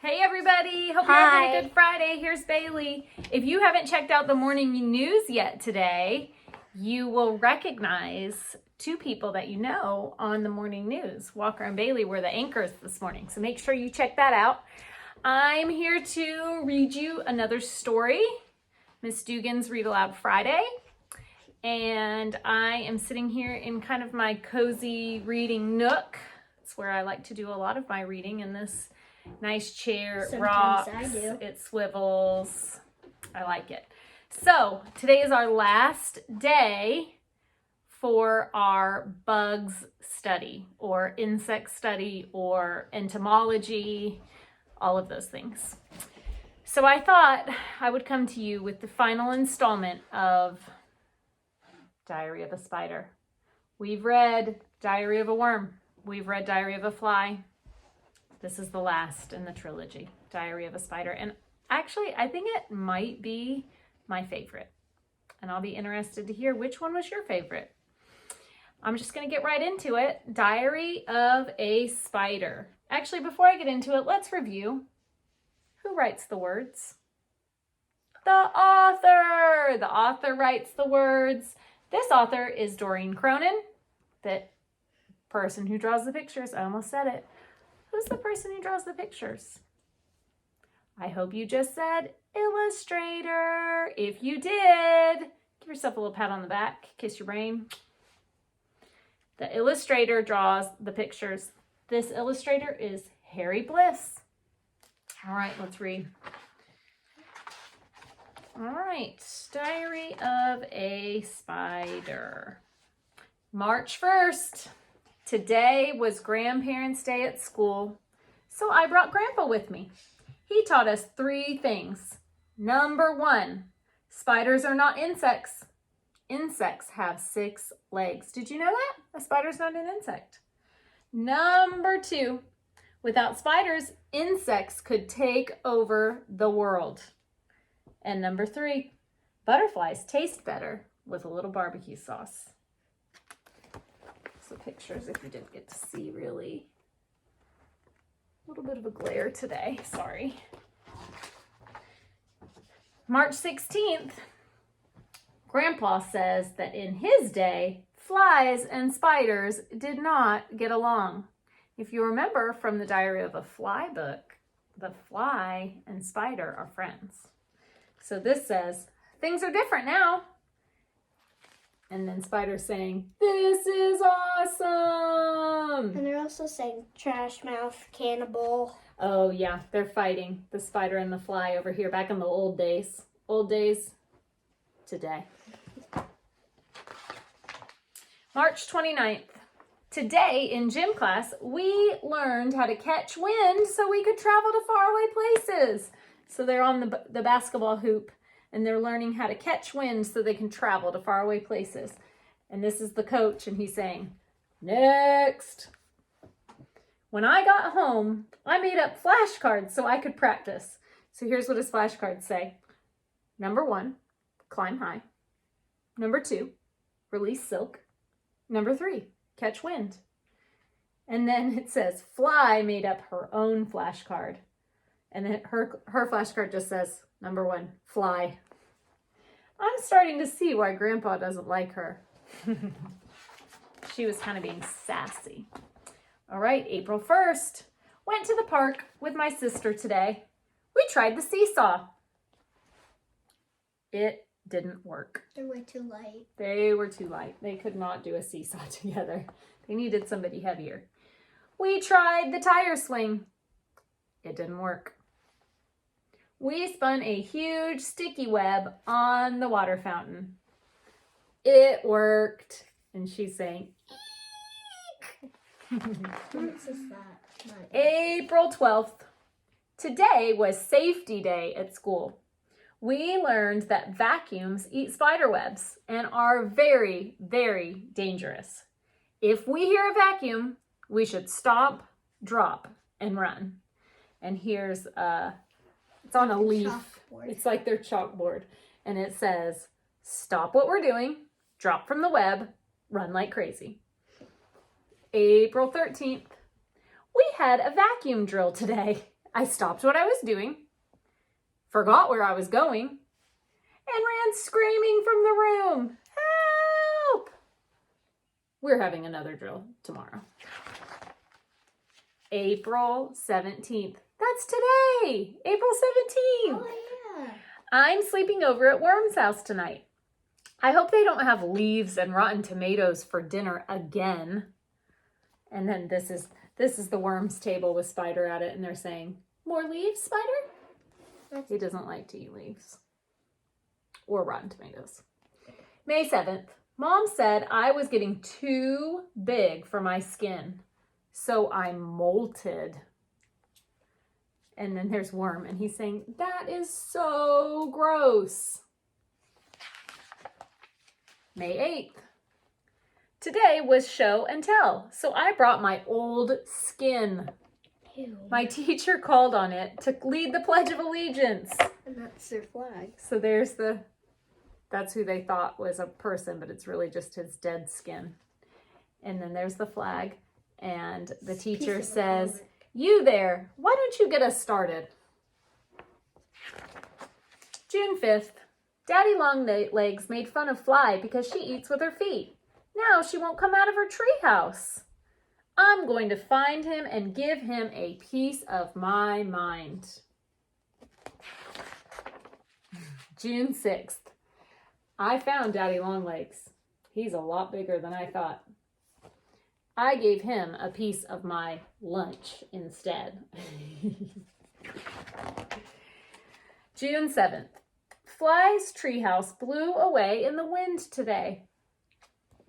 Hey everybody, hope you're having a good Friday. Here's Bailey. If you haven't checked out the morning news yet today, you will recognize two people that you know on the morning news. Walker and Bailey were the anchors this morning, so make sure you check that out. I'm here to read you another story, Miss Dugan's Read Aloud Friday. And I am sitting here in kind of my cozy reading nook. It's where I like to do a lot of my reading in this nice chair. It rocks, it swivels. I like it. So today is our last day for our bugs study or insect study or entomology, all of those things. So I thought I would come to you with the final installment of Diary of a Spider. We've read Diary of a Worm. We've read Diary of a Fly. This is the last in the trilogy, Diary of a Spider. And actually, I think it might be my favorite. And I'll be interested to hear which one was your favorite. I'm just going to get right into it. Diary of a Spider. Actually, before I get into it, let's review. Who writes the words? The author! The author writes the words. This author is Doreen Cronin, the person who draws the pictures. I almost said it. Who's the person who draws the pictures? I hope you just said illustrator. If you did, give yourself a little pat on the back, kiss your brain. The illustrator draws the pictures. This illustrator is Harry Bliss. All right, let's read. All right, Diary of a Spider. March 1st. Today was Grandparents' Day at school, so I brought Grandpa with me. He taught us 3 things. Number 1, spiders are not insects. Insects have 6 legs. Did you know that? A spider's not an insect. Number 2, without spiders, insects could take over the world. And number 3, butterflies taste better with a little barbecue sauce. So pictures, if you didn't get to see, really. A little bit of a glare today, sorry. March 16th, Grandpa says that in his day, flies and spiders did not get along. If you remember from the Diary of a Fly book, the fly and spider are friends. So this says, things are different now. And then Spider's saying, this is awesome. And they're also saying trash mouth, cannibal. Oh yeah, they're fighting, the spider and the fly over here back in the old days. Old days today. March 29th. Today in gym class, we learned how to catch wind so we could travel to faraway places. So they're on the basketball hoop and they're learning how to catch wind so they can travel to faraway places. And this is the coach and he's saying, next. When I got home, I made up flashcards so I could practice. So here's what his flashcards say. Number 1, climb high. Number 2, release silk. Number 3, catch wind. And then it says, Fly made up her own flashcard. And then her flashcard just says, number 1, fly. I'm starting to see why Grandpa doesn't like her. She was kind of being sassy. All right, April 1st. Went to the park with my sister today. We tried the seesaw. It didn't work. They were too light. They were too light. They could not do a seesaw together. They needed somebody heavier. We tried the tire swing. It didn't work. We spun a huge sticky web on the water fountain. It worked. And she's saying, eek. What is that? April 12th. Today was safety day at school. We learned that vacuums eat spider webs and are very, very dangerous. If we hear a vacuum, we should stop, drop, and run. And here's it's on a leaf. Chalkboard. It's like their chalkboard. And it says, stop what we're doing, drop from the web, run like crazy. April 13th. We had a vacuum drill today. I stopped what I was doing, forgot where I was going, and ran screaming from the room. Help! We're having another drill tomorrow. April 17th. That's today, April 17th. Oh, yeah. I'm sleeping over at Worm's house tonight. I hope they don't have leaves and rotten tomatoes for dinner again. And then this is the Worm's table with Spider at it, and they're saying, more leaves, Spider? He doesn't like to eat leaves or rotten tomatoes. May 7th. Mom said I was getting too big for my skin, so I molted. And then there's Worm, and he's saying, that is so gross. May 8th. Today was show and tell, so I brought my old skin. Ew. My teacher called on it to lead the Pledge of Allegiance. And that's their flag. So that's who they thought was a person, but it's really just his dead skin. And then there's the flag, and the teacher says, you there, why don't you get us started? June 5th. Daddy Longlegs made fun of Fly because she eats with her feet. Now she won't come out of her treehouse. I'm going to find him and give him a piece of my mind. June 6th. I found Daddy Longlegs. He's a lot bigger than I thought. I gave him a piece of my lunch instead. June 7th. Fly's treehouse blew away in the wind today.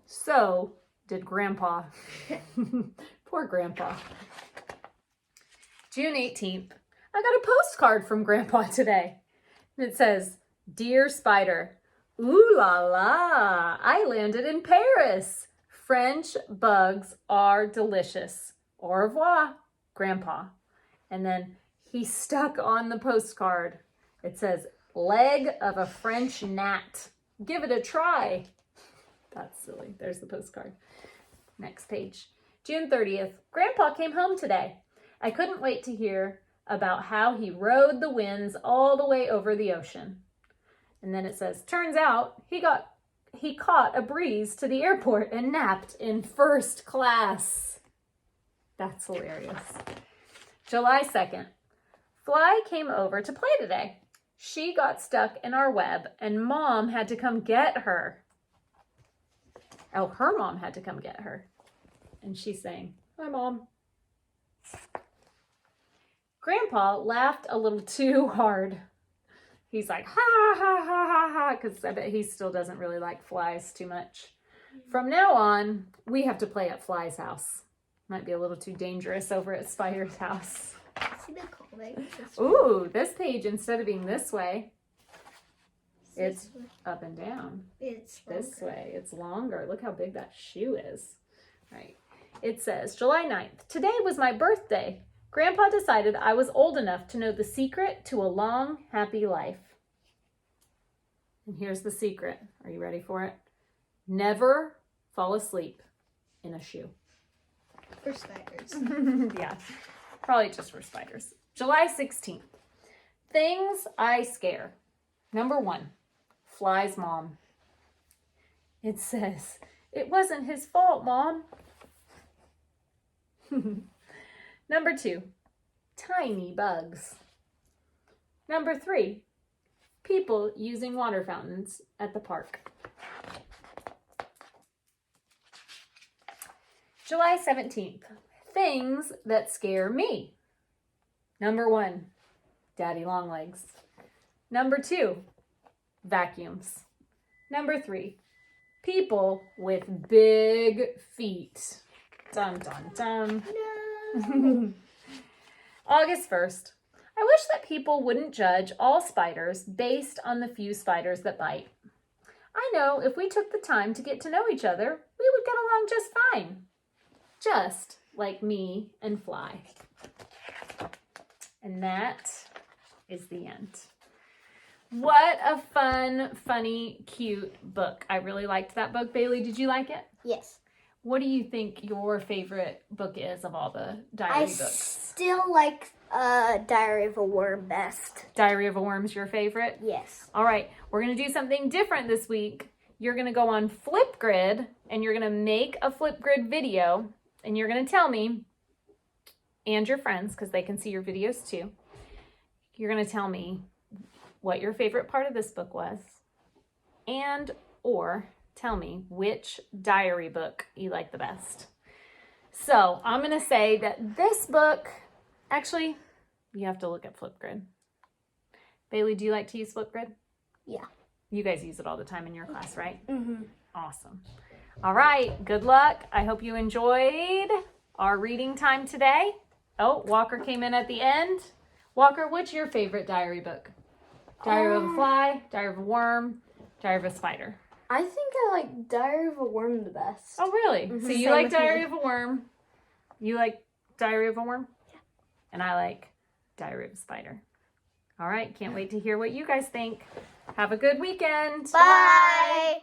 So did Grandpa. Poor Grandpa. June 18th. I got a postcard from Grandpa today. It says, Dear Spider, ooh la la, I landed in Paris. French bugs are delicious. Au revoir, Grandpa. And then he stuck on the postcard. It says, leg of a French gnat. Give it a try. That's silly. There's the postcard. Next page. June 30th. Grandpa came home today. I couldn't wait to hear about how he rode the winds all the way over the ocean. And then it says, turns out he caught a breeze to the airport and napped in first class. That's hilarious. July 2nd. Fly came over to play today. She got stuck in our web and Mom had to come get her. Oh, her mom had to come get her. And she's saying, hi, Mom. Grandpa laughed a little too hard. He's like, ha, ha, ha, ha, ha, because I bet he still doesn't really like flies too much. From now on, we have to play at Fly's house. Might be a little too dangerous over at Spider's house. See the comic? Ooh, this page, instead of being this way, it's up and down. It's this way. It's longer. Look how big that shoe is. Right. It says, July 9th. Today was my birthday. Grandpa decided I was old enough to know the secret to a long, happy life. And here's the secret. Are you ready for it? Never fall asleep in a shoe. For spiders. Yeah, probably just for spiders. July 16th. Things I scare. Number 1. Fly's mom. It says, it wasn't his fault, Mom. Number 2, tiny bugs. Number 3, people using water fountains at the park. July 17th, things that scare me. Number 1, Daddy Longlegs. Number 2, vacuums. Number 3, people with big feet. Dun, dun, dun. No. August 1st. I wish that people wouldn't judge all spiders based on the few spiders that bite. I know if we took the time to get to know each other, we would get along just fine. Just like me and Fly. And that is the end. What a fun, funny, cute book. I really liked that book. Bailey, did you like it? Yes. What do you think your favorite book is of all the diary books? Still like Diary of a Worm best. Diary of a Worm's your favorite? Yes. All right, we're going to do something different this week. You're going to go on Flipgrid, and you're going to make a Flipgrid video, and you're going to tell me, and your friends, because they can see your videos too, you're going to tell me what your favorite part of this book was, and or tell me which diary book you like the best. So I'm going to say that this book, actually, you have to look at Flipgrid. Bailey, do you like to use Flipgrid? Yeah. You guys use it all the time in your class, right? Mm-hmm. Awesome. All right, good luck. I hope you enjoyed our reading time today. Oh, Walker came in at the end. Walker, what's your favorite diary book? Diary of a Fly, Diary of a Worm, Diary of a Spider. I think I like Diary of a Worm the best. Oh, really? So you Same like with Diary me. of a Worm. You like Diary of a Worm? Yeah. And I like Diary of a Spider. All right, can't wait to hear what you guys think. Have a good weekend. Bye.